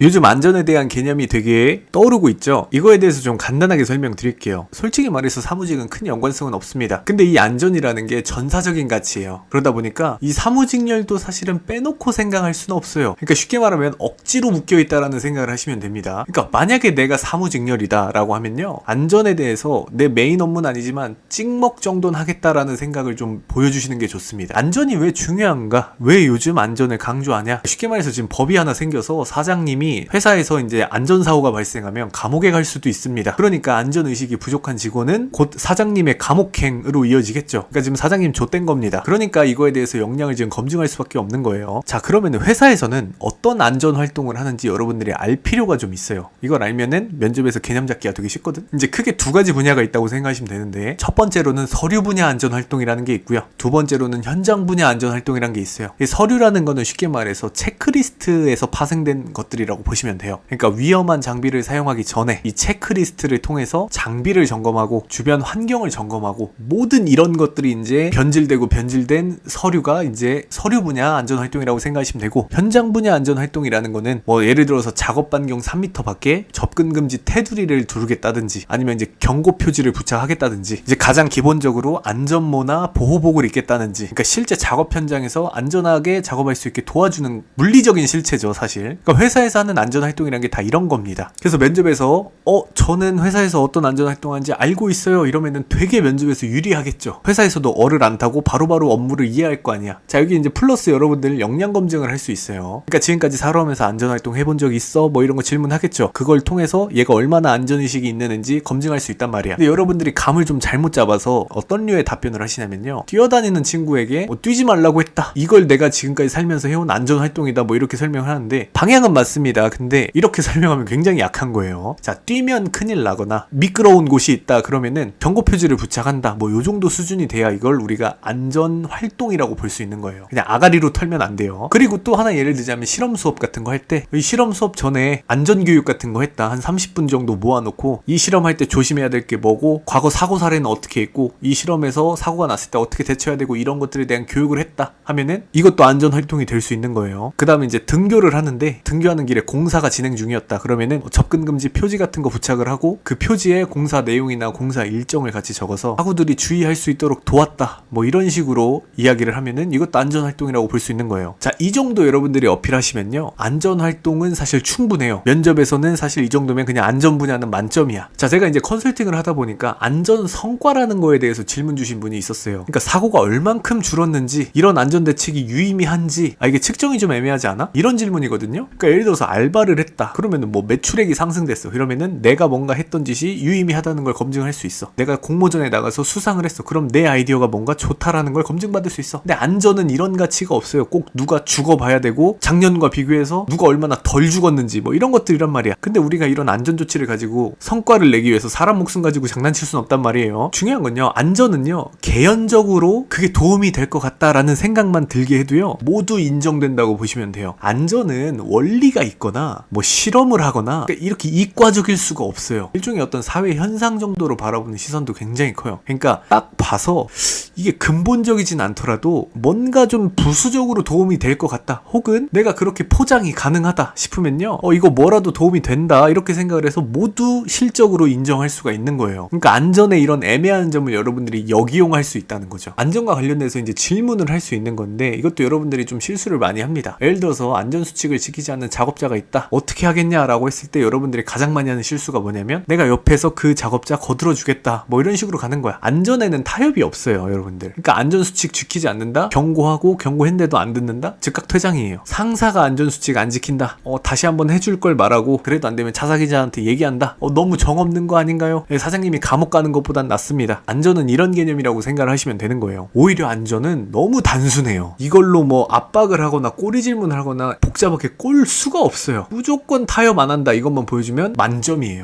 요즘 안전에 대한 개념이 되게 떠오르고 있죠. 이거에 대해서 좀 간단하게 설명드릴게요. 솔직히 말해서 사무직은 큰 연관성은 없습니다. 근데 이 안전이라는 게 전사적인 가치예요. 그러다 보니까 이 사무직렬도 사실은 빼놓고 생각할 수는 없어요. 그러니까 쉽게 말하면 억지로 묶여있다라는 생각을 하시면 됩니다. 그러니까 만약에 내가 사무직렬이다 라고 하면요, 안전에 대해서 내 메인 업무는 아니지만 찍먹 정도는 하겠다라는 생각을 좀 보여주시는 게 좋습니다. 안전이 왜 중요한가? 왜 요즘 안전을 강조하냐? 쉽게 말해서 지금 법이 하나 생겨서 사장님이 회사에서 이제 안전사고가 발생하면 감옥에 갈 수도 있습니다. 그러니까 안전의식이 부족한 직원은 곧 사장님의 감옥행으로 이어지겠죠. 그러니까 지금 사장님 좆된 겁니다. 그러니까 이거에 대해서 역량을 지금 검증할 수밖에 없는 거예요. 자, 그러면 회사에서는 어떤 안전활동을 하는지 여러분들이 알 필요가 좀 있어요. 이걸 알면은 면접에서 개념 잡기가 되게 쉽거든. 이제 크게 두 가지 분야가 있다고 생각하시면 되는데, 첫 번째로는 서류 분야 안전활동이라는 게 있고요. 두 번째로는 현장 분야 안전활동이라는 게 있어요. 이 서류라는 거는 쉽게 말해서 체크리스트에서 파생된 것들이라고 보시면 돼요. 그러니까 위험한 장비를 사용하기 전에 이 체크리스트를 통해서 장비를 점검하고 주변 환경을 점검하고 모든 이런 것들이 이제 변질된 서류가 이제 서류 분야 안전활동이라고 생각하시면 되고, 현장 분야 안전활동이라는 거는 뭐 예를 들어서 작업 반경 3m 밖에 접근 금지 테두리를 두르겠다든지 아니면 이제 경고 표지를 부착하겠다든지, 이제 가장 기본적으로 안전모나 보호복을 입겠다든지, 그러니까 실제 작업 현장에서 안전하게 작업할 수 있게 도와주는 물리적인 실체죠, 사실. 그러니까 회사에서 하는 안전활동이라는 게 다 이런 겁니다. 그래서 면접에서 저는 회사에서 어떤 안전활동하는지 알고 있어요 이러면은 되게 면접에서 유리하겠죠. 회사에서도 어를 안 타고 바로바로 업무를 이해할 거 아니야. 자, 여기 이제 플러스 여러분들 역량 검증을 할 수 있어요. 그러니까 지금까지 살아오면서 안전활동 해본 적 있어? 뭐 이런 거 질문하겠죠. 그걸 통해서 얘가 얼마나 안전의식이 있는지 검증할 수 있단 말이야. 근데 여러분들이 감을 좀 잘못 잡아서 어떤 류의 답변을 하시냐면요, 뛰어다니는 친구에게 뛰지 말라고 했다, 이걸 내가 지금까지 살면서 해온 안전활동이다, 뭐 이렇게 설명을 하는데 방향은 맞습니다. 근데 이렇게 설명하면 굉장히 약한 거예요. 자, 뛰면 큰일 나거나 미끄러운 곳이 있다 그러면은 경고 표지를 부착한다, 뭐 요 정도 수준이 돼야 이걸 우리가 안전 활동이라고 볼 수 있는 거예요. 그냥 아가리로 털면 안 돼요. 그리고 또 하나 예를 들자면 실험 수업 같은 거 할 때, 이 실험 수업 전에 안전 교육 같은 거 했다, 한 30분 정도 모아놓고 이 실험할 때 조심해야 될 게 뭐고, 과거 사고 사례는 어떻게 했고, 이 실험에서 사고가 났을 때 어떻게 대처해야 되고, 이런 것들에 대한 교육을 했다 하면은 이것도 안전 활동이 될 수 있는 거예요. 그 다음에 이제 등교를 하는데, 등교하는 길에 공사가 진행 중이었다 그러면은 접근 금지 표지 같은 거 부착을 하고, 그 표지에 공사 내용이나 공사 일정을 같이 적어서 학우들이 주의할 수 있도록 도왔다, 뭐 이런 식으로 이야기를 하면은 이것도 안전활동이라고 볼 수 있는 거예요. 자, 이 정도 여러분들이 어필하시면요, 안전활동은 사실 충분해요. 면접에서는 사실 이 정도면 그냥 안전 분야는 만점이야. 자, 제가 이제 컨설팅을 하다 보니까 안전 성과라는 거에 대해서 질문 주신 분이 있었어요. 그러니까 사고가 얼만큼 줄었는지, 이런 안전 대책이 유의미한지, 이게 측정이 좀 애매하지 않아? 이런 질문이거든요. 그러니까 예를 들어서 알바를 했다 그러면은 뭐 매출액이 상승됐어, 이러면은 내가 뭔가 했던 짓이 유의미하다는 걸 검증할 수 있어. 내가 공모전에 나가서 수상을 했어, 그럼 내 아이디어가 뭔가 좋다라는 걸 검증받을 수 있어. 근데 안전은 이런 가치가 없어요. 꼭 누가 죽어봐야 되고, 작년과 비교해서 누가 얼마나 덜 죽었는지 뭐 이런 것들이란 말이야. 근데 우리가 이런 안전 조치를 가지고 성과를 내기 위해서 사람 목숨 가지고 장난칠 수는 없단 말이에요. 중요한 건요, 안전은요 개연적으로 그게 도움이 될 것 같다라는 생각만 들게 해도요 모두 인정된다고 보시면 돼요. 안전은 원리가 있거나 뭐 실험을 하거나 그러니까 이렇게 이과적일 수가 없어요. 일종의 어떤 사회 현상 정도로 바라보는 시선도 굉장히 커요. 그러니까 딱 봐서 이게 근본적이진 않더라도 뭔가 좀 부수적으로 도움이 될 것 같다, 혹은 내가 그렇게 포장이 가능하다 싶으면요 이거 뭐라도 도움이 된다, 이렇게 생각을 해서 모두 실적으로 인정할 수가 있는 거예요. 그러니까 안전의 이런 애매한 점을 여러분들이 역이용할 수 있다는 거죠. 안전과 관련돼서 이제 질문을 할 수 있는 건데, 이것도 여러분들이 좀 실수를 많이 합니다. 예를 들어서 안전수칙을 지키지 않는 작업자가 있다, 어떻게 하겠냐라고 했을 때 여러분들이 가장 많이 하는 실수가 뭐냐면, 내가 옆에서 그 작업자 거들어 주겠다, 뭐 이런 식으로 가는 거야. 안전에는 타협이 없어요, 여러분들. 그러니까 안전수칙 지키지 않는다, 경고하고 경고했는데도 안 듣는다, 즉각 퇴장이에요. 상사가 안전수칙 안 지킨다, 다시 한번 해줄 걸 말하고, 그래도 안 되면 차사기자한테 얘기한다, 너무 정없는 거 아닌가요? 사장님이 감옥 가는 것보단 낫습니다. 안전은 이런 개념이라고 생각을 하시면 되는 거예요. 오히려 안전은 너무 단순해요. 이걸로 뭐 압박을 하거나 꼬리 질문을 하거나 복잡하게 꼴 수가 없어요. 무조건 타협 안 한다, 이것만 보여주면 만점이에요.